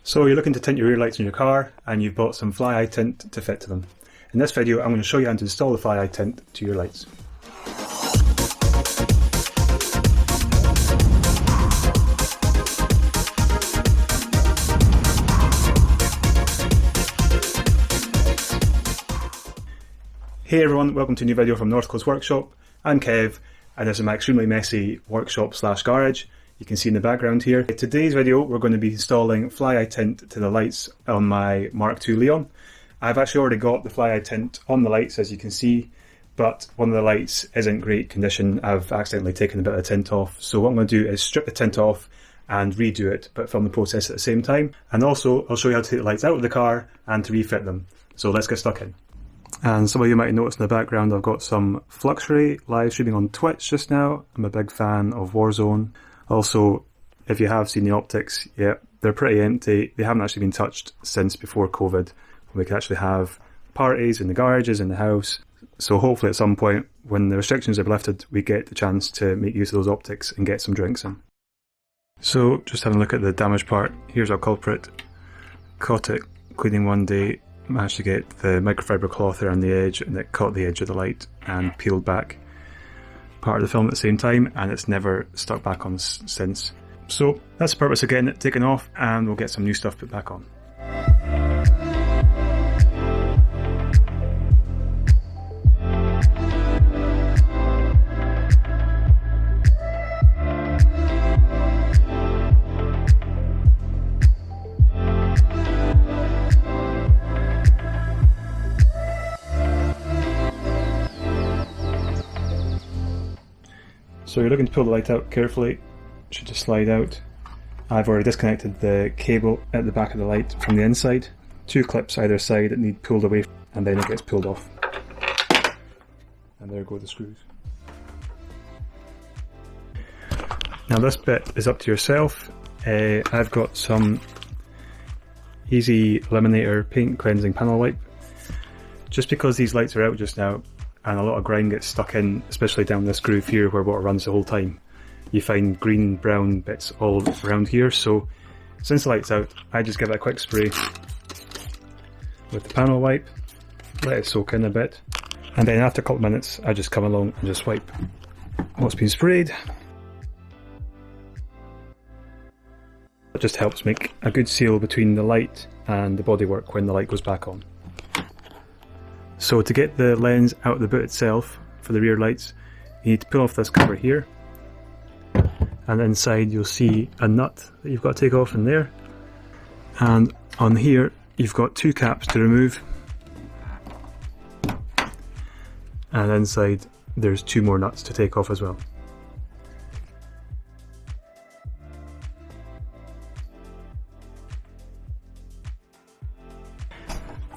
So you're looking to tint your rear lights in your car and you've bought some fly eye tint to fit to them. In this video I'm going to show you how to install the fly eye tint to your lights. Hey everyone, welcome to a new video from North Coast Workshop. I'm Kev and this is my extremely messy workshop slash garage. You can see in the background here. In today's video we're going to be installing fly eye tint to the lights on my MK2 Leon. I've actually already got the fly eye tint on the lights, as you can see, but one of the lights isn't great condition. I've accidentally taken a bit of the tint off, so what I'm going to do is strip the tint off and redo it, but film the process at the same time. And also I'll show you how to take the lights out of the car and to refit them. So let's get stuck in. And some of you might notice in the background I've got some Fluxury live streaming on Twitch just now. I'm a big fan of Warzone. Also, if you have seen the optics, yeah, they're pretty empty. They haven't actually been touched since before COVID, when we could actually have parties in the garages, in the house. So hopefully at some point, when the restrictions are lifted, we get the chance to make use of those optics and get some drinks in. So just having a look at the damaged part. Here's our culprit. Caught it cleaning one day. Managed to get the microfiber cloth around the edge, and it caught the edge of the light and peeled back part of the film at the same time, and it's never stuck back on since. So that's the purpose of getting it taken off, and we'll get some new stuff put back on. So you're looking to pull the light out carefully. It should just slide out. I've already disconnected the cable at the back of the light from the inside. 2 clips either side that need pulled away, and then it gets pulled off. And there go the screws. Now this bit is up to yourself. I've got some Easy Eliminator paint cleansing panel wipe. Just because these lights are out just now, and a lot of grime gets stuck in, especially down this groove here where water runs the whole time. You find green, brown bits all around here, so since the light's out, I just give it a quick spray with the panel wipe, let it soak in a bit, and then after a couple of minutes, I just come along and just wipe what's been sprayed. It just helps make a good seal between the light and the bodywork when the light goes back on. So to get the lens out of the boot itself for the rear lights, you need to pull off this cover here, and inside you'll see a nut that you've got to take off in there, and on here you've got 2 caps to remove, and inside there's 2 more nuts to take off as well.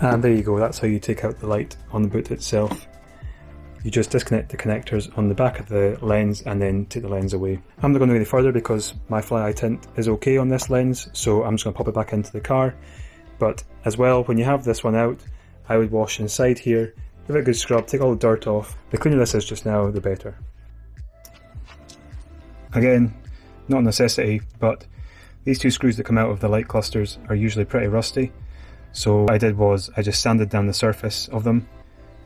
And there you go, that's how you take out the light on the boot itself. You just disconnect the connectors on the back of the lens and then take the lens away. I'm not going to go any further because my fly eye tint is okay on this lens, so I'm just going to pop it back into the car. But as well, when you have this one out, I would wash inside here, give it a good scrub, take all the dirt off. The cleaner this is just now, the better. Again, not a necessity, but these 2 screws that come out of the light clusters are usually pretty rusty. So what I did was I just sanded down the surface of them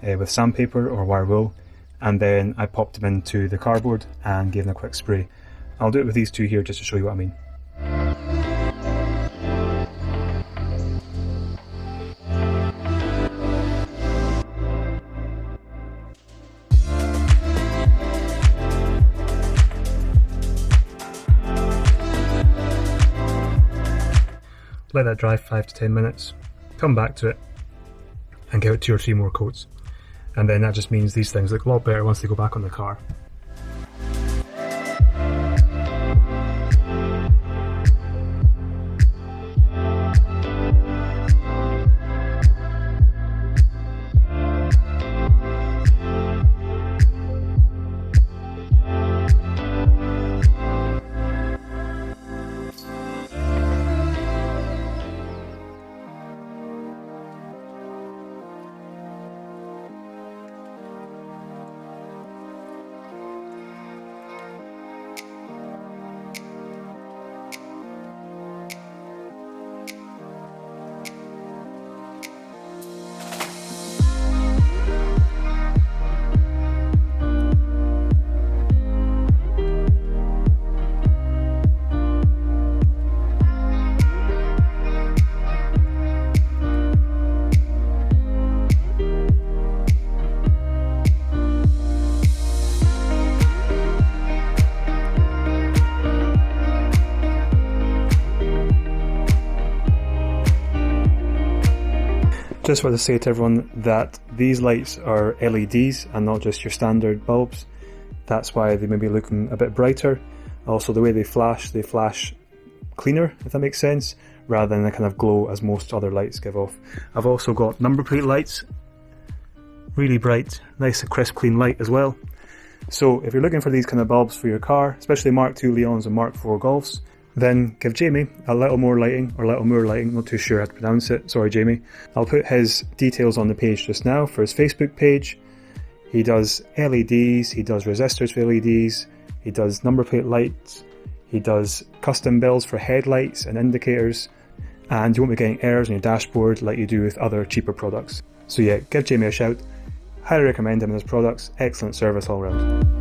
with sandpaper or wire wool, and then I popped them into the cardboard and gave them a quick spray. I'll do it with these 2 here just to show you what I mean. Let that dry 5 to 10 minutes. Come back to it and give it 2 or 3 more coats, and then that just means these things look a lot better once they go back on the car. Just want to say to everyone that these lights are LEDs and not just your standard bulbs. That's why they may be looking a bit brighter. Also, the way they flash cleaner, if that makes sense, rather than the kind of glow as most other lights give off. I've also got number plate lights, really bright, nice crisp clean light as well. So if you're looking for these kind of bulbs for your car, especially Mark II Leons and Mark IV Golfs, then give Jamie a little more lighting, or little more lighting, not too sure how to pronounce it, sorry Jamie. I'll put his details on the page just now for his Facebook page. He does LEDs, he does resistors for LEDs, he does number plate lights, he does custom builds for headlights and indicators, and you won't be getting errors on your dashboard like you do with other cheaper products. So yeah, give Jamie a shout. Highly recommend him and his products, excellent service all round.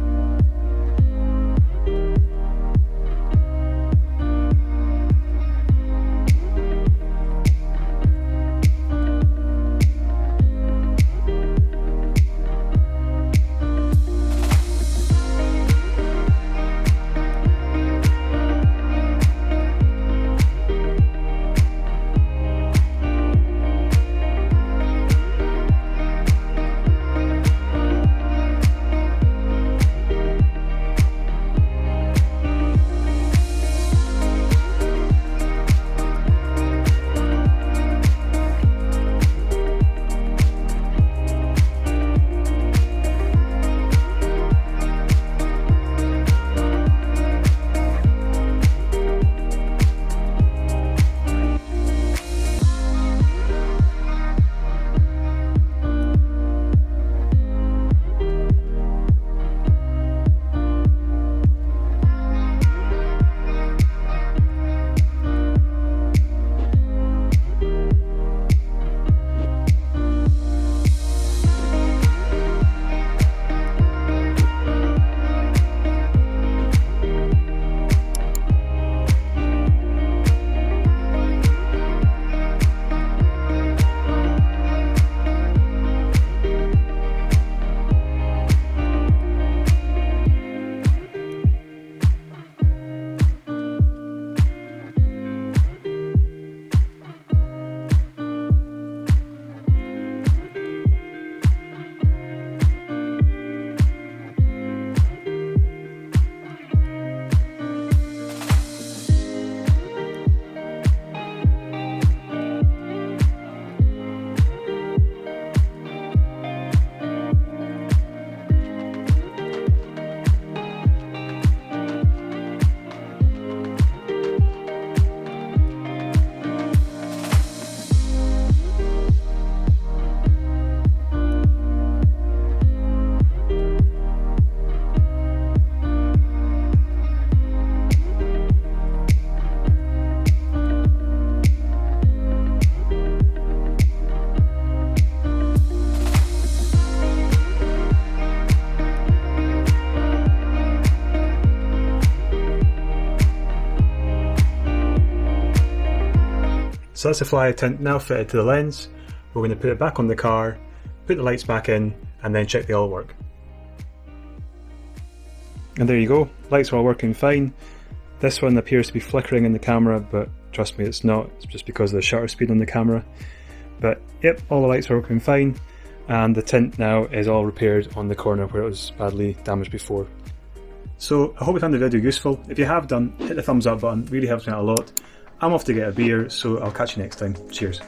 So that's the fly tint now fitted to the lens. We're going to put it back on the car, put the lights back in, and then check they all work. And there you go, lights are all working fine. This one appears to be flickering in the camera, but trust me, it's not. It's just because of the shutter speed on the camera. But yep, all the lights are working fine, and the tint now is all repaired on the corner where it was badly damaged before. So I hope you found the video useful. If you have done, hit the thumbs up button, really helps me out a lot. I'm off to get a beer, so I'll catch you next time. Cheers.